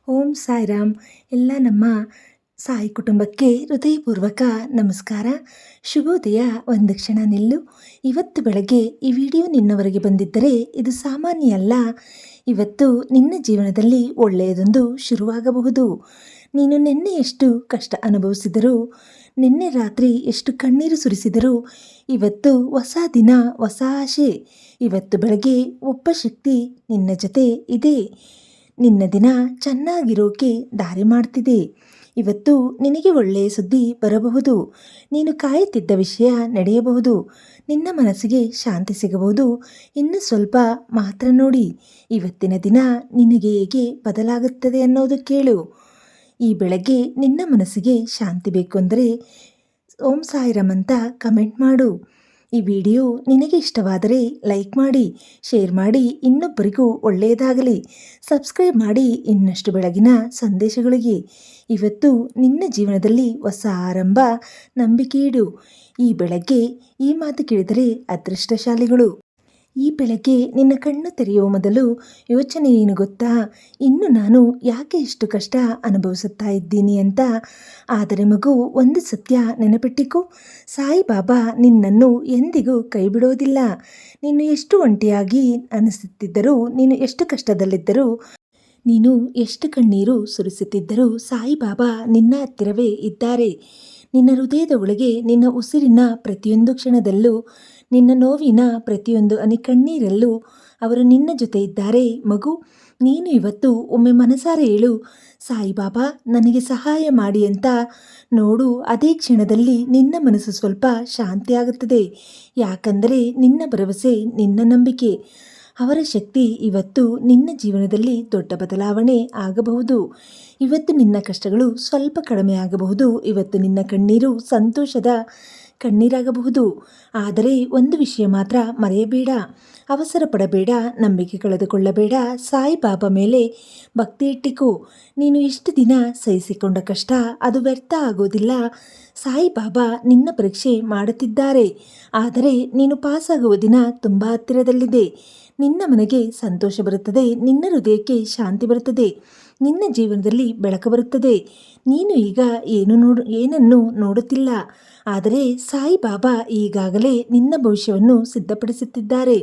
ಓಂ ಸಾಯಿರಾಮ್. ಎಲ್ಲ ನಮ್ಮ ಸಾಯಿ ಕುಟುಂಬಕ್ಕೆ ಹೃದಯಪೂರ್ವಕ ನಮಸ್ಕಾರ. ಶುಭೋದಯ. ಒಂದು ಕ್ಷಣ ನಿಲ್ಲು. ಇವತ್ತು ಬೆಳಗ್ಗೆ ಈ ವಿಡಿಯೋ ನಿನ್ನವರೆಗೆ ಬಂದಿದ್ದರೆ ಇದು ಸಾಮಾನ್ಯ ಅಲ್ಲ. ಇವತ್ತು ನಿನ್ನ ಜೀವನದಲ್ಲಿ ಒಳ್ಳೆಯದೊಂದು ಶುರುವಾಗಬಹುದು. ನೀನು ನಿನ್ನೆ ಎಷ್ಟು ಕಷ್ಟ ಅನುಭವಿಸಿದರೂ, ನಿನ್ನೆ ರಾತ್ರಿ ಎಷ್ಟು ಕಣ್ಣೀರು ಸುರಿಸಿದರೂ, ಇವತ್ತು ಹೊಸ ದಿನ, ಹೊಸ ಆಶೆ. ಇವತ್ತು ಬೆಳಗ್ಗೆ ಒಬ್ಬ ಶಕ್ತಿ ನಿನ್ನ ಜೊತೆ ಇದೆ. ನಿನ್ನ ದಿನ ಚೆನ್ನಾಗಿರೋಕೆ ದಾರಿ ಮಾಡ್ತಿದೆ. ಇವತ್ತು ನಿನಗೆ ಒಳ್ಳೆಯ ಸುದ್ದಿ ಬರಬಹುದು. ನೀನು ಕಾಯುತ್ತಿದ್ದ ವಿಷಯ ನಡೆಯಬಹುದು. ನಿನ್ನ ಮನಸ್ಸಿಗೆ ಶಾಂತಿ ಸಿಗಬಹುದು. ಇನ್ನು ಸ್ವಲ್ಪ ಮಾತ್ರ ನೋಡಿ. ಇವತ್ತಿನ ದಿನ ನಿನಗೆ ಹೇಗೆ ಬದಲಾಗುತ್ತದೆ ಅನ್ನೋದು ಕೇಳು. ಈ ಬೆಳಗ್ಗೆ ನಿನ್ನ ಮನಸ್ಸಿಗೆ ಶಾಂತಿ ಬೇಕು ಅಂದರೆ ಓಂ ಸಾಯಿರಾಮ್ ಅಂತ ಕಮೆಂಟ್ ಮಾಡು. ಈ ವಿಡಿಯೋ ನಿನಗೆ ಇಷ್ಟವಾದರೆ ಲೈಕ್ ಮಾಡಿ, ಶೇರ್ ಮಾಡಿ, ಇನ್ನೊಬ್ಬರಿಗೂ ಒಳ್ಳೆಯದಾಗಲಿ. ಸಬ್ಸ್ಕ್ರೈಬ್ ಮಾಡಿ ಇನ್ನಷ್ಟು ಬೆಳಗಿನ ಸಂದೇಶಗಳಿಗೆ. ಇವತ್ತು ನಿನ್ನ ಜೀವನದಲ್ಲಿ ಹೊಸ ಆರಂಭ. ನಂಬಿಕೆ ಇಡು. ಈ ಬೆಳಗ್ಗೆ ಈ ಮಾತು ಕೇಳಿದರೆ ಅದೃಷ್ಟಶಾಲಿಗಳು. ಈ ಬೆಳಗ್ಗೆ ನಿನ್ನ ಕಣ್ಣು ತೆರೆಯುವ ಮೊದಲು ಯೋಚನೆ ಏನು ಗೊತ್ತಾ? ಇನ್ನು ನಾನು ಯಾಕೆ ಇಷ್ಟು ಕಷ್ಟ ಅನುಭವಿಸುತ್ತಾ ಇದ್ದೀನಿ ಅಂತ. ಆದರೆ ಮಗು, ಒಂದು ಸತ್ಯ ನೆನಪಿಟ್ಟಿಕೋ, ಸಾಯಿಬಾಬಾ ನಿನ್ನನ್ನು ಎಂದಿಗೂ ಕೈ ಬಿಡೋದಿಲ್ಲ. ನೀನು ಎಷ್ಟು ಒಂಟಿಯಾಗಿ ಅನಿಸುತ್ತಿದ್ದರೂ, ನೀನು ಎಷ್ಟು ಕಷ್ಟದಲ್ಲಿದ್ದರೂ, ನೀನು ಎಷ್ಟು ಕಣ್ಣೀರು ಸುರಿಸುತ್ತಿದ್ದರೂ ಸಾಯಿಬಾಬಾ ನಿನ್ನ ಹತ್ತಿರವೇ ಇದ್ದಾರೆ. ನಿನ್ನ ಹೃದಯದ ಒಳಗೆ, ನಿನ್ನ ಉಸಿರಿನ ಪ್ರತಿಯೊಂದು ಕ್ಷಣದಲ್ಲೂ, ನಿನ್ನ ನೋವಿನ ಪ್ರತಿಯೊಂದು ಹನಿ ಕಣ್ಣೀರಲ್ಲೂ ಅವರು ನಿನ್ನ ಜೊತೆ ಇದ್ದಾರೆ. ಮಗು, ನೀನು ಇವತ್ತು ಒಮ್ಮೆ ಮನಸಾರೆ ಹೇಳು, ಸಾಯಿಬಾಬಾ ನನಗೆ ಸಹಾಯ ಮಾಡಿ ಅಂತ. ನೋಡು, ಅದೇ ಕ್ಷಣದಲ್ಲಿ ನಿನ್ನ ಮನಸ್ಸು ಸ್ವಲ್ಪ ಶಾಂತಿಯಾಗುತ್ತದೆ. ಯಾಕಂದರೆ ನಿನ್ನ ಭರವಸೆ, ನಿನ್ನ ನಂಬಿಕೆ, ಅವರ ಶಕ್ತಿ ಇವತ್ತು ನಿನ್ನ ಜೀವನದಲ್ಲಿ ದೊಡ್ಡ ಬದಲಾವಣೆ ಆಗಬಹುದು. ಇವತ್ತು ನಿನ್ನ ಕಷ್ಟಗಳು ಸ್ವಲ್ಪ ಕಡಿಮೆ ಆಗಬಹುದು. ಇವತ್ತು ನಿನ್ನ ಕಣ್ಣೀರು ಸಂತೋಷದ ಕಣ್ಣೀರಾಗಬಹುದು. ಆದರೆ ಒಂದು ವಿಷಯ ಮಾತ್ರ ಮರೆಯಬೇಡ, ಅವಸರ ಪಡಬೇಡ, ನಂಬಿಕೆ ಕಳೆದುಕೊಳ್ಳಬೇಡ. ಸಾಯಿಬಾಬಾ ಮೇಲೆ ಭಕ್ತಿ ಇಟ್ಟಿಕೋ. ನೀನು ಎಷ್ಟು ದಿನ ಸಹಿಸಿಕೊಂಡ ಕಷ್ಟ ಅದು ವ್ಯರ್ಥ ಆಗೋದಿಲ್ಲ. ಸಾಯಿಬಾಬಾ ನಿನ್ನ ಪರೀಕ್ಷೆ ಮಾಡುತ್ತಿದ್ದಾರೆ. ಆದರೆ ನೀನು ಪಾಸಾಗುವ ದಿನ ತುಂಬ ಹತ್ತಿರದಲ್ಲಿದೆ. ನಿನ್ನ ಮನೆಗೆ ಸಂತೋಷ ಬರುತ್ತದೆ. ನಿನ್ನ ಹೃದಯಕ್ಕೆ ಶಾಂತಿ ಬರುತ್ತದೆ. ನಿನ್ನ ಜೀವನದಲ್ಲಿ ಬೆಳಕು ಬರುತ್ತದೆ. ನೀನು ಈಗ ಏನನ್ನು ನೋಡುತ್ತಿಲ್ಲ, ಆದರೆ ಸಾಯಿಬಾಬಾ ಈಗಾಗಲೇ ನಿನ್ನ ಭವಿಷ್ಯವನ್ನು ಸಿದ್ಧಪಡಿಸುತ್ತಿದ್ದಾರೆ.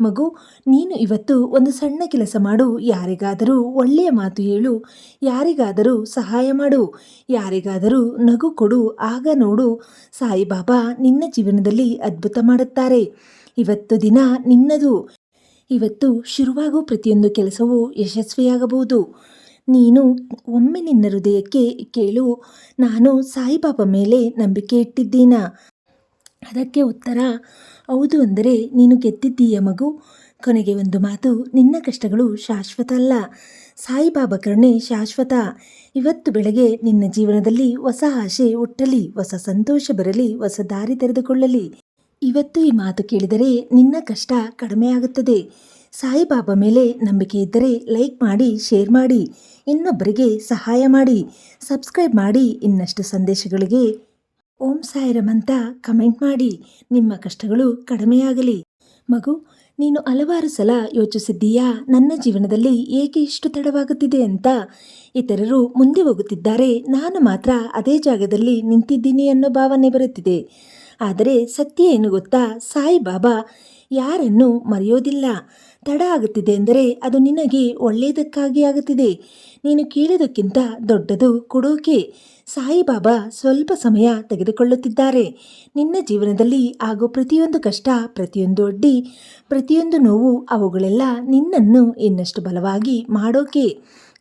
ಮಗು, ನೀನು ಇವತ್ತು ಒಂದು ಸಣ್ಣ ಕೆಲಸ ಮಾಡು. ಯಾರಿಗಾದರೂ ಒಳ್ಳೆಯ ಮಾತು ಹೇಳು, ಯಾರಿಗಾದರೂ ಸಹಾಯ ಮಾಡು, ಯಾರಿಗಾದರೂ ನಗು ಕೊಡು. ಆಗ ನೋಡು, ಸಾಯಿಬಾಬಾ ನಿನ್ನ ಜೀವನದಲ್ಲಿ ಅದ್ಭುತ ಮಾಡುತ್ತಾರೆ. ಇವತ್ತು ದಿನ ನಿನ್ನದು. ಇವತ್ತು ಶುರುವಾಗೋ ಪ್ರತಿಯೊಂದು ಕೆಲಸವೂ ಯಶಸ್ವಿಯಾಗಬಹುದು. ನೀನು ಒಮ್ಮೆ ನಿನ್ನ ಹೃದಯಕ್ಕೆ ಕೇಳು, ನಾನು ಸಾಯಿಬಾಬಾ ಮೇಲೆ ನಂಬಿಕೆ ಇಟ್ಟಿದ್ದೀನ? ಅದಕ್ಕೆ ಉತ್ತರ ಹೌದು ಅಂದರೆ ನೀನು ಗೆದ್ದಿದ್ದೀಯ ಮಗು. ಕೊನೆಗೆ ಒಂದು ಮಾತು, ನಿನ್ನ ಕಷ್ಟಗಳು ಶಾಶ್ವತ ಅಲ್ಲ, ಸಾಯಿಬಾಬಾ ಕರುಣೆ ಶಾಶ್ವತ. ಇವತ್ತು ಬೆಳಗ್ಗೆ ನಿನ್ನ ಜೀವನದಲ್ಲಿ ಹೊಸ ಆಶೆ ಹುಟ್ಟಲಿ, ಹೊಸ ಸಂತೋಷ ಬರಲಿ, ಹೊಸ ದಾರಿ ತೆರೆದುಕೊಳ್ಳಲಿ. ಇವತ್ತು ಈ ಮಾತು ಕೇಳಿದರೆ ನಿನ್ನ ಕಷ್ಟ ಕಡಿಮೆ ಆಗುತ್ತದೆ. ಸಾಯಿಬಾಬಾ ಮೇಲೆ ನಂಬಿಕೆ ಇದ್ದರೆ ಲೈಕ್ ಮಾಡಿ, ಶೇರ್ ಮಾಡಿ, ಇನ್ನೊಬ್ಬರಿಗೆ ಸಹಾಯ ಮಾಡಿ, ಸಬ್ಸ್ಕ್ರೈಬ್ ಮಾಡಿ. ಇನ್ನಷ್ಟು ಸಂದೇಶಗಳಿಗೆ ಓಂ ಸಾಯಿರಾಮ್ ಅಂತ ಕಮೆಂಟ್ ಮಾಡಿ. ನಿಮ್ಮ ಕಷ್ಟಗಳು ಕಡಿಮೆಯಾಗಲಿ. ಮಗು, ನೀನು ಹಲವಾರು ಸಲ ಯೋಚಿಸಿದ್ದೀಯಾ, ನನ್ನ ಜೀವನದಲ್ಲಿ ಏಕೆ ಇಷ್ಟು ತಡವಾಗುತ್ತಿದೆ ಅಂತ. ಇತರರು ಮುಂದೆ ಹೋಗುತ್ತಿದ್ದಾರೆ, ನಾನು ಮಾತ್ರ ಅದೇ ಜಾಗದಲ್ಲಿ ನಿಂತಿದ್ದೀನಿ ಅನ್ನೋ ಭಾವನೆ ಬರುತ್ತಿದೆ. ಆದರೆ ಸತ್ಯ ಏನು ಗೊತ್ತಾ? ಸಾಯಿಬಾಬಾ ಯಾರನ್ನು ಮರೆಯೋದಿಲ್ಲ. ತಡ ಆಗುತ್ತಿದೆ ಎಂದರೆ ಅದು ನಿನಗೆ ಒಳ್ಳೆಯದಕ್ಕಾಗಿ ಆಗುತ್ತಿದೆ. ನೀನು ಕೇಳೋದಕ್ಕಿಂತ ದೊಡ್ಡದು ಕೊಡೋಕೆ ಸಾಯಿಬಾಬಾ ಸ್ವಲ್ಪ ಸಮಯ ತೆಗೆದುಕೊಳ್ಳುತ್ತಿದ್ದಾರೆ. ನಿನ್ನ ಜೀವನದಲ್ಲಿ ಆಗೋ ಪ್ರತಿಯೊಂದು ಕಷ್ಟ, ಪ್ರತಿಯೊಂದು ಅಡ್ಡಿ, ಪ್ರತಿಯೊಂದು ನೋವು, ಅವುಗಳೆಲ್ಲ ನಿನ್ನನ್ನು ಇನ್ನಷ್ಟು ಬಲವಾಗಿ ಮಾಡೋಕೆ.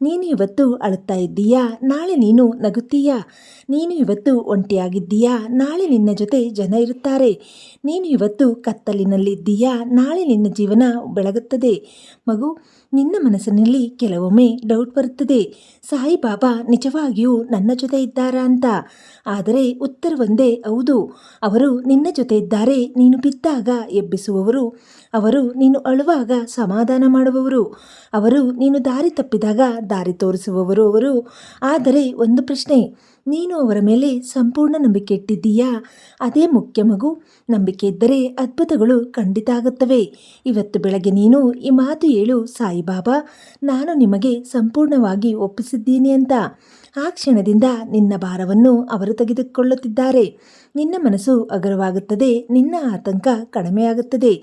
ನೀನು ಇವತ್ತು ಅಳುತ್ತಾ ಇದ್ದೀಯಾ, ನಾಳೆ ನೀನು ನಗುತ್ತೀಯಾ. ನೀನು ಇವತ್ತು ಒಂಟಿಯಾಗಿದ್ದೀಯಾ, ನಾಳೆ ನಿನ್ನ ಜೊತೆ ಜನ ಇರುತ್ತಾರೆ. ನೀನು ಇವತ್ತು ಕತ್ತಲಿನಲ್ಲಿದ್ದೀಯಾ, ನಾಳೆ ನಿನ್ನ ಜೀವನ ಬೆಳಗುತ್ತದೆ. ಮಗು, ನಿನ್ನ ಮನಸ್ಸಿನಲ್ಲಿ ಕೆಲವೊಮ್ಮೆ ಡೌಟ್ ಬರುತ್ತದೆ, ಸಾಯಿಬಾಬಾ ನಿಜವಾಗಿಯೂ ನನ್ನ ಜೊತೆ ಇದ್ದಾರಾ ಅಂತ. ಆದರೆ ಉತ್ತರ ಒಂದೇ, ಹೌದು, ಅವರು ನಿನ್ನ ಜೊತೆ ಇದ್ದಾರೆ. ನೀನು ಬಿದ್ದಾಗ ಎಬ್ಬಿಸುವವರು, ಅವರು ನೀನು ಅಳುವಾಗ ಸಮಾಧಾನ ಮಾಡುವವರು, ಅವರು ನೀನು ದಾರಿ ತಪ್ಪಿದಾಗ ದಾರಿ ತೋರಿಸುವವರು ಅವರು. ಆದರೆ ಒಂದು ಪ್ರಶ್ನೆ, ನೀನು ಅವರ ಮೇಲೆ ಸಂಪೂರ್ಣ ನಂಬಿಕೆ ಇಟ್ಟಿದ್ದೀಯಾ? ಅದೇ ಮುಖ್ಯ ಮಗು. ನಂಬಿಕೆ ಇದ್ದರೆ ಅದ್ಭುತಗಳು ಖಂಡಿತ ಆಗುತ್ತವೆ. ಇವತ್ತು ಬೆಳಗ್ಗೆ ನೀನು ಈ ಮಾತು ಹೇಳು, ಸಾಯಿಬಾಬಾ, ನಾನು ನಿಮಗೆ ಸಂಪೂರ್ಣವಾಗಿ ಒಪ್ಪಿಸಿದ್ದೀನಿ ಅಂತ. ಆ ಕ್ಷಣದಿಂದ ನಿನ್ನ ಭಾರವನ್ನು ಅವರು ತೆಗೆದುಕೊಳ್ಳುತ್ತಿದ್ದಾರೆ. ನಿನ್ನ ಮನಸ್ಸು ಹಗುರವಾಗುತ್ತದೆ, ನಿನ್ನ ಆತಂಕ ಕಡಿಮೆಯಾಗುತ್ತದೆ.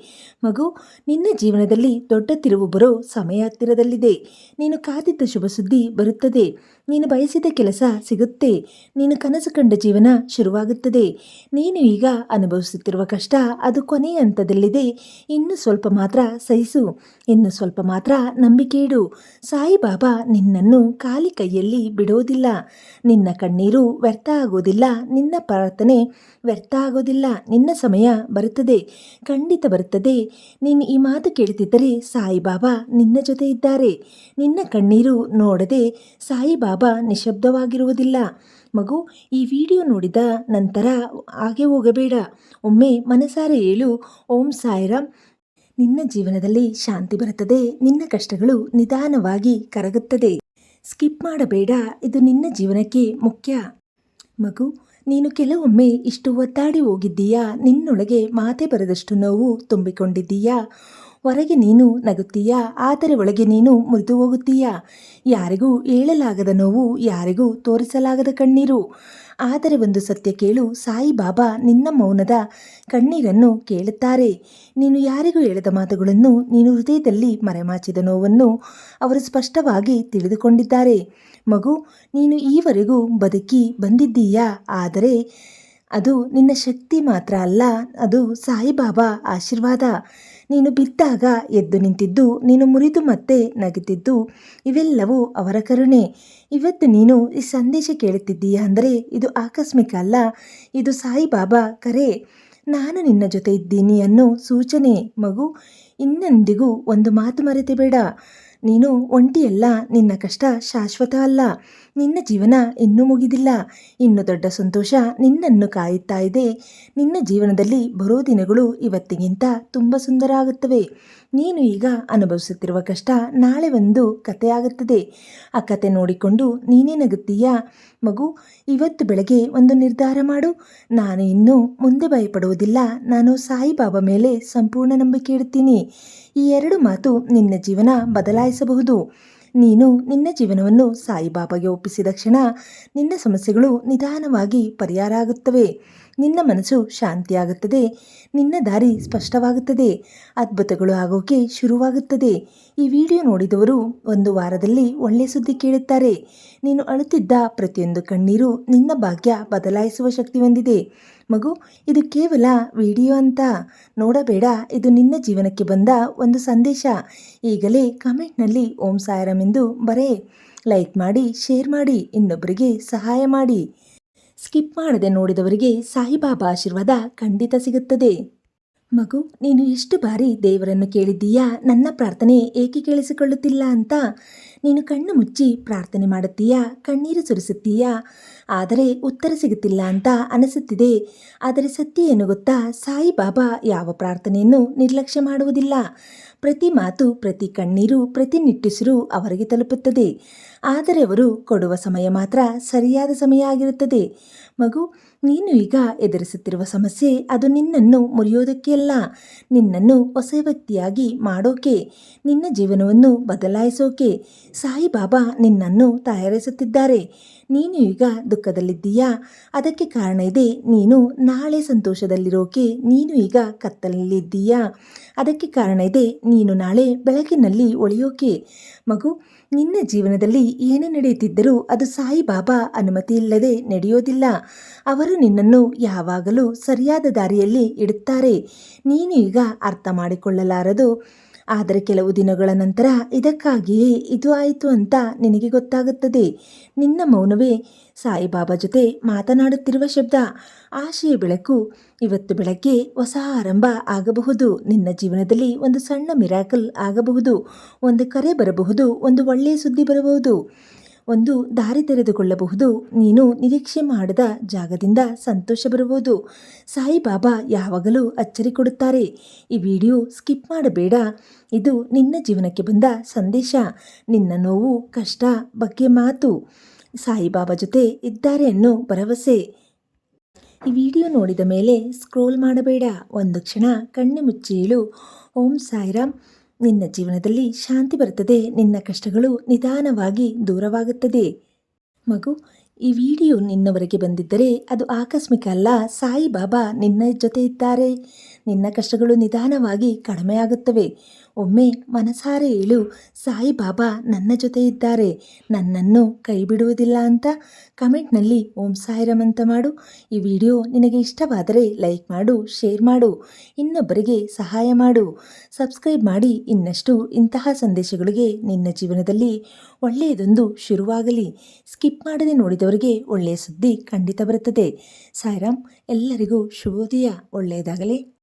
ಮಗು, ನಿನ್ನ ಜೀವನದಲ್ಲಿ ದೊಡ್ಡ ತಿರುವು ಬರೋ ಸಮಯ ಹತ್ತಿರದಲ್ಲಿದೆ. ನೀನು ಕಾದಿದ್ದ ಶುಭ ಸುದ್ದಿ ಬರುತ್ತದೆ. ನೀನು ಬಯಸಿದ ಕೆಲಸ ಸಿಗುತ್ತೆ. ನೀನು ಕನಸು ಕಂಡ ಜೀವನ ಶುರುವಾಗುತ್ತದೆ. ನೀನು ಈಗ ಅನುಭವಿಸುತ್ತಿರುವ ಕಷ್ಟ ಅದು ಕೊನೆಯ ಹಂತದಲ್ಲಿದೆ. ಇನ್ನು ಸ್ವಲ್ಪ ಮಾತ್ರ ಸಹಿಸು, ಇನ್ನು ಸ್ವಲ್ಪ ಮಾತ್ರ ನಂಬಿಕೆ ಇಡು. ಸಾಯಿಬಾಬಾ ನಿನ್ನನ್ನು ಖಾಲಿ ಕೈಯಲ್ಲಿ ಬಿಡೋದಿಲ್ಲ. ನಿನ್ನ ಕಣ್ಣೀರು ವ್ಯರ್ಥ ಆಗೋದಿಲ್ಲ, ನಿನ್ನ ಪ್ರಾರ್ಥನೆ ವ್ಯರ್ಥ ಆಗೋದಿಲ್ಲ. ನಿನ್ನ ಸಮಯ ಬರುತ್ತದೆ, ಖಂಡಿತ ಬರುತ್ತದೆ. ನೀನು ಈ ಮಾತು ಕೇಳುತ್ತಿದ್ದರೆ ಸಾಯಿಬಾಬಾ ನಿನ್ನ ಜೊತೆ ಇದ್ದಾರೆ. ನಿನ್ನ ಕಣ್ಣೀರು ನೋಡದೆ ಸಾಯಿಬಾಬಾ ನಿಶಬ್ದವಾಗಿರುವುದಿಲ್ಲ. ಮಗು, ಈ ವಿಡಿಯೋ ನೋಡಿದ ನಂತರ ಹಾಗೆ ಹೋಗಬೇಡ. ಒಮ್ಮೆ ಮನಸಾರೆ ಹೇಳು, ಓಂ ಸಾಯಿರಾಮ್. ನಿನ್ನ ಜೀವನದಲ್ಲಿ ಶಾಂತಿ ಬರುತ್ತದೆ. ನಿನ್ನ ಕಷ್ಟಗಳು ನಿಧಾನವಾಗಿ ಕರಗುತ್ತದೆ. ಸ್ಕಿಪ್ ಮಾಡಬೇಡ, ಇದು ನಿನ್ನ ಜೀವನಕ್ಕೆ ಮುಖ್ಯ. ಮಗು, ನೀನು ಕೆಲವೊಮ್ಮೆ ಇಷ್ಟು ಒದ್ದಾಡಿ ಹೋಗಿದ್ದೀಯಾ? ನಿನ್ನೊಳಗೆ ಮಾತೆ ಬರದಷ್ಟು ನೋವು ತುಂಬಿಕೊಂಡಿದ್ದೀಯಾ? ಹೊರಗೆ ನೀನು ನಗುತ್ತೀಯಾ, ಆದರೆ ಒಳಗೆ ನೀನು ಮುರಿದು ಹೋಗುತ್ತೀಯಾ? ಯಾರಿಗೂ ಹೇಳಲಾಗದ ನೋವು, ಯಾರಿಗೂ ತೋರಿಸಲಾಗದ ಕಣ್ಣೀರು. ಆದರೆ ಒಂದು ಸತ್ಯ ಕೇಳು, ಸಾಯಿಬಾಬಾ ನಿನ್ನ ಮೌನದ ಕಣ್ಣೀರನ್ನು ಕೇಳುತ್ತಾರೆ. ನೀನು ಯಾರಿಗೂ ಹೇಳದ ಮಾತುಗಳನ್ನು, ನೀನು ಹೃದಯದಲ್ಲಿ ಮರೆಮಾಚಿದ ನೋವನ್ನು ಅವರು ಸ್ಪಷ್ಟವಾಗಿ ತಿಳಿದುಕೊಂಡಿದ್ದಾರೆ. ಮಗು, ನೀನು ಈವರೆಗೂ ಬದುಕಿ ಬಂದಿದ್ದೀಯಾ, ಆದರೆ ಅದು ನಿನ್ನ ಶಕ್ತಿ ಮಾತ್ರ ಅಲ್ಲ, ಅದು ಸಾಯಿಬಾಬಾ ಆಶೀರ್ವಾದ. ನೀನು ಬಿದ್ದಾಗ ಎದ್ದು ನಿಂತಿದ್ದು, ನೀನು ಮುರಿದು ಮತ್ತೆ ನಗುತ್ತಿದ್ದು, ಇವೆಲ್ಲವೂ ಅವರ ಕರುಣೆ. ಇವತ್ತು ನೀನು ಈ ಸಂದೇಶ ಕೇಳುತ್ತಿದ್ದೀಯಾ ಅಂದರೆ ಇದು ಆಕಸ್ಮಿಕ ಅಲ್ಲ, ಇದು ಸಾಯಿಬಾಬಾ ಕರೆ. ನಾನು ನಿನ್ನ ಜೊತೆ ಇದ್ದೀನಿ ಅನ್ನೋ ಸೂಚನೆ. ಮಗು, ಇನ್ನೆಂದಿಗೂ ಒಂದು ಮಾತು ಮರೆತೆ ಬೇಡ. ನೀನು ಒಂಟಿಯಲ್ಲ, ನಿನ್ನ ಕಷ್ಟ ಶಾಶ್ವತ ಅಲ್ಲ. ನಿನ್ನ ಜೀವನ ಇನ್ನೂ ಮುಗಿದಿಲ್ಲ. ಇನ್ನು ದೊಡ್ಡ ಸಂತೋಷ ನಿನ್ನನ್ನು ಕಾಯುತ್ತಾ ಇದೆ. ನಿನ್ನ ಜೀವನದಲ್ಲಿ ಬರೋ ದಿನಗಳು ಇವತ್ತಿಗಿಂತ ತುಂಬ ಸುಂದರ ಆಗುತ್ತವೆ. ನೀನು ಈಗ ಅನುಭವಿಸುತ್ತಿರುವ ಕಷ್ಟ ನಾಳೆ ಒಂದು ಕಥೆಯಾಗುತ್ತದೆ. ಆ ಕತೆ ನೋಡಿಕೊಂಡು ನೀನೇ ನಗುತ್ತೀಯಾ? ಮಗು, ಇವತ್ತು ಬೆಳಗ್ಗೆ ಒಂದು ನಿರ್ಧಾರ ಮಾಡು. ನಾನು ಇನ್ನು ಮುಂದೆ ಭಯಪಡುವುದಿಲ್ಲ. ನಾನು ಸಾಯಿಬಾಬಾ ಮೇಲೆ ಸಂಪೂರ್ಣ ನಂಬಿಕೆ ಇಡ್ತೀನಿ. ಈ ಎರಡು ಮಾತು ನಿನ್ನ ಜೀವನ ಬದಲಾಯಿಸಬಹುದು. ನೀನು ನಿನ್ನ ಜೀವನವನ್ನು ಸಾಯಿಬಾಬಾಗೆ ಒಪ್ಪಿಸಿದ ಕ್ಷಣ ನಿನ್ನ ಸಮಸ್ಯೆಗಳು ನಿಧಾನವಾಗಿ ಪರಿಹಾರ ಆಗುತ್ತವೆ. ನಿನ್ನ ಮನಸ್ಸು ಶಾಂತಿಯಾಗುತ್ತದೆ. ನಿನ್ನ ದಾರಿ ಸ್ಪಷ್ಟವಾಗುತ್ತದೆ. ಅದ್ಭುತಗಳು ಆಗೋಕೆ ಶುರುವಾಗುತ್ತದೆ. ಈ ವಿಡಿಯೋ ನೋಡಿದವರು ಒಂದು ವಾರದಲ್ಲಿ ಒಳ್ಳೆಯ ಸುದ್ದಿ ಕೇಳುತ್ತಾರೆ. ನೀನು ಅಳುತ್ತಿದ್ದ ಪ್ರತಿಯೊಂದು ಕಣ್ಣೀರು ನಿನ್ನ ಭಾಗ್ಯ ಬದಲಾಯಿಸುವ ಶಕ್ತಿ ಹೊಂದಿದೆ. ಮಗು, ಇದು ಕೇವಲ ವಿಡಿಯೋ ಅಂತ ನೋಡಬೇಡ. ಇದು ನಿನ್ನ ಜೀವನಕ್ಕೆ ಬಂದ ಒಂದು ಸಂದೇಶ. ಈಗಲೇ ಕಮೆಂಟ್ನಲ್ಲಿ ಓಂ ಸಾಯಿರಾಮ್ ಎಂದು ಬರೆ. ಲೈಕ್ ಮಾಡಿ, ಶೇರ್ ಮಾಡಿ, ಇನ್ನೊಬ್ಬರಿಗೆ ಸಹಾಯ ಮಾಡಿ. ಸ್ಕಿಪ್ ಮಾಡದೆ ನೋಡಿದವರಿಗೆ ಸಾಯಿಬಾಬಾ ಆಶೀರ್ವಾದ ಖಂಡಿತ ಸಿಗುತ್ತದೆ. ಮಗು, ನೀನು ಎಷ್ಟು ಬಾರಿ ದೇವರನ್ನು ಕೇಳಿದ್ದೀಯಾ, ನನ್ನ ಪ್ರಾರ್ಥನೆ ಏಕೆ ಕೇಳಿಸಿಕೊಳ್ಳುತ್ತಿಲ್ಲ ಅಂತ? ನೀನು ಕಣ್ಣು ಮುಚ್ಚಿ ಪ್ರಾರ್ಥನೆ ಮಾಡುತ್ತೀಯಾ, ಕಣ್ಣೀರು ಸುರಿಸುತ್ತೀಯಾ, ಆದರೆ ಉತ್ತರ ಸಿಗುತ್ತಿಲ್ಲ ಅಂತ ಅನಿಸುತ್ತಿದೆ. ಆದರೆ ಸತ್ಯ ಏನು ಗೊತ್ತಾ? ಸಾಯಿಬಾಬಾ ಯಾವ ಪ್ರಾರ್ಥನೆಯನ್ನು ನಿರ್ಲಕ್ಷ್ಯ ಮಾಡುವುದಿಲ್ಲ. ಪ್ರತಿ ಮಾತು, ಪ್ರತಿ ಕಣ್ಣೀರು, ಪ್ರತಿ ನಿಟ್ಟುಸಿರು ಅವರಿಗೆ ತಲುಪುತ್ತದೆ. ಆದರೆ ಅವರು ಕೊಡುವ ಸಮಯ ಮಾತ್ರ ಸರಿಯಾದ ಸಮಯ ಆಗಿರುತ್ತದೆ. ಮಗು, ನೀನು ಈಗ ಎದುರಿಸುತ್ತಿರುವ ಸಮಸ್ಯೆ ಅದು ನಿನ್ನನ್ನು ಮುರಿಯೋದಕ್ಕೆ ಅಲ್ಲ, ನಿನ್ನನ್ನು ಹೊಸ ವ್ಯಕ್ತಿಯಾಗಿ ಮಾಡೋಕೆ, ನಿನ್ನ ಜೀವನವನ್ನು ಬದಲಾಯಿಸೋಕೆ ಸಾಯಿಬಾಬಾ ನಿನ್ನನ್ನು ತಯಾರಿಸುತ್ತಿದ್ದಾರೆ. ನೀನು ಈಗ ದುಃಖದಲ್ಲಿದ್ದೀಯಾ? ಅದಕ್ಕೆ ಕಾರಣ ಇದೆ. ನೀನು ನಾಳೆ ಸಂತೋಷದಲ್ಲಿರೋಕೆ ನೀನು ಈಗ ಕತ್ತಲಲ್ಲಿದ್ದೀಯಾ? ಅದಕ್ಕೆ ಕಾರಣ ಇದೆ. ನೀನು ನಾಳೆ ಬೆಳಕಿನಲ್ಲಿ ಒಳೆಯೋಕೆ. ಮಗು, ನಿನ್ನ ಜೀವನದಲ್ಲಿ ಏನೇ ನಡೆಯುತ್ತಿದ್ದರೂ ಅದು ಸಾಯಿಬಾಬಾ ಅನುಮತಿ ಇಲ್ಲದೆ ನಡೆಯೋದಿಲ್ಲ. ಅವರು ನಿನ್ನನ್ನು ಯಾವಾಗಲೂ ಸರಿಯಾದ ದಾರಿಯಲ್ಲಿ ಇಡುತ್ತಾರೆ. ನೀನು ಈಗ ಅರ್ಥ ಮಾಡಿಕೊಳ್ಳಲಾರದು, ಆದರೆ ಕೆಲವು ದಿನಗಳ ನಂತರ ಇದಕ್ಕಾಗಿಯೇ ಇದು ಆಯಿತು ಅಂತ ನಿನಗೆ ಗೊತ್ತಾಗುತ್ತದೆ. ನಿನ್ನ ಮೌನವೇ ಸಾಯಿಬಾಬಾ ಜೊತೆ ಮಾತನಾಡುತ್ತಿರುವ ಶಬ್ದ. ಆಶೆಯ ಬೆಳಕು. ಇವತ್ತು ಬೆಳಗ್ಗೆ ಹೊಸ ಆರಂಭ ಆಗಬಹುದು. ನಿನ್ನ ಜೀವನದಲ್ಲಿ ಒಂದು ಸಣ್ಣ ಮಿರಾಕಲ್ ಆಗಬಹುದು. ಒಂದು ಕರೆ ಬರಬಹುದು. ಒಂದು ಒಳ್ಳೆಯ ಸುದ್ದಿ ಬರಬಹುದು. ಒಂದು ದಾರಿ ತೆರೆದುಕೊಳ್ಳಬಹುದು. ನೀನು ನಿರೀಕ್ಷೆ ಮಾಡದ ಜಾಗದಿಂದ ಸಂತೋಷ ಬರುವುದು. ಸಾಯಿಬಾಬಾ ಯಾವಾಗಲೂ ಅಚ್ಚರಿ ಕೊಡುತ್ತಾರೆ. ಈ ವಿಡಿಯೋ ಸ್ಕಿಪ್ ಮಾಡಬೇಡ. ಇದು ನಿನ್ನ ಜೀವನಕ್ಕೆ ಬಂದ ಸಂದೇಶ. ನಿನ್ನ ನೋವು, ಕಷ್ಟ ಬಗ್ಗೆ ಮಾತು. ಸಾಯಿಬಾಬಾ ಜೊತೆ ಇದ್ದಾರೆ ಅನ್ನೋ ಭರವಸೆ. ಈ ವಿಡಿಯೋ ನೋಡಿದ ಮೇಲೆ ಸ್ಕ್ರೋಲ್ ಮಾಡಬೇಡ. ಒಂದು ಕ್ಷಣ ಕಣ್ಣು ಮುಚ್ಚಿ ಹೇಳು, ಓಂ ಸಾಯಿರಾಮ್. ನಿನ್ನ ಜೀವನದಲ್ಲಿ ಶಾಂತಿ ಬರುತ್ತದೆ. ನಿನ್ನ ಕಷ್ಟಗಳು ನಿಧಾನವಾಗಿ ದೂರವಾಗುತ್ತದೆ. ಮಗು, ಈ ವಿಡಿಯೋ ನಿನ್ನವರೆಗೆ ಬಂದಿದ್ದರೆ ಅದು ಆಕಸ್ಮಿಕ ಅಲ್ಲ. ಸಾಯಿಬಾಬಾ ನಿನ್ನ ಜೊತೆ ಇದ್ದಾರೆ. ನಿನ್ನ ಕಷ್ಟಗಳು ನಿಧಾನವಾಗಿ ಕಡಿಮೆಯಾಗುತ್ತವೆ. ಒಮ್ಮೆ ಮನಸಾರೆ ಹೇಳು, ಸಾಯಿಬಾಬಾ ನನ್ನ ಜೊತೆ ಇದ್ದಾರೆ, ನನ್ನನ್ನು ಕೈ ಬಿಡುವುದಿಲ್ಲ ಅಂತ ಕಮೆಂಟ್ನಲ್ಲಿ ಓಂ ಸಾಯಿರಾಮ್ ಅಂತ ಮಾಡು. ಈ ವಿಡಿಯೋ ನಿನಗೆ ಇಷ್ಟವಾದರೆ ಲೈಕ್ ಮಾಡು, ಶೇರ್ ಮಾಡು, ಇನ್ನೊಬ್ಬರಿಗೆ ಸಹಾಯ ಮಾಡು. ಸಬ್ಸ್ಕ್ರೈಬ್ ಮಾಡಿ. ಇನ್ನಷ್ಟು ಇಂತಹ ಸಂದೇಶಗಳಿಗೆ ನಿನ್ನ ಜೀವನದಲ್ಲಿ ಒಳ್ಳೆಯದೊಂದು ಶುರುವಾಗಲಿ. ಸ್ಕಿಪ್ ಮಾಡದೆ ನೋಡಿದವರಿಗೆ ಒಳ್ಳೆಯ ಸುದ್ದಿ ಖಂಡಿತ ಬರುತ್ತದೆ. ಸಾಯಿರಾಮ್. ಎಲ್ಲರಿಗೂ ಶುಭೋದಯ. ಒಳ್ಳೆಯದಾಗಲಿ.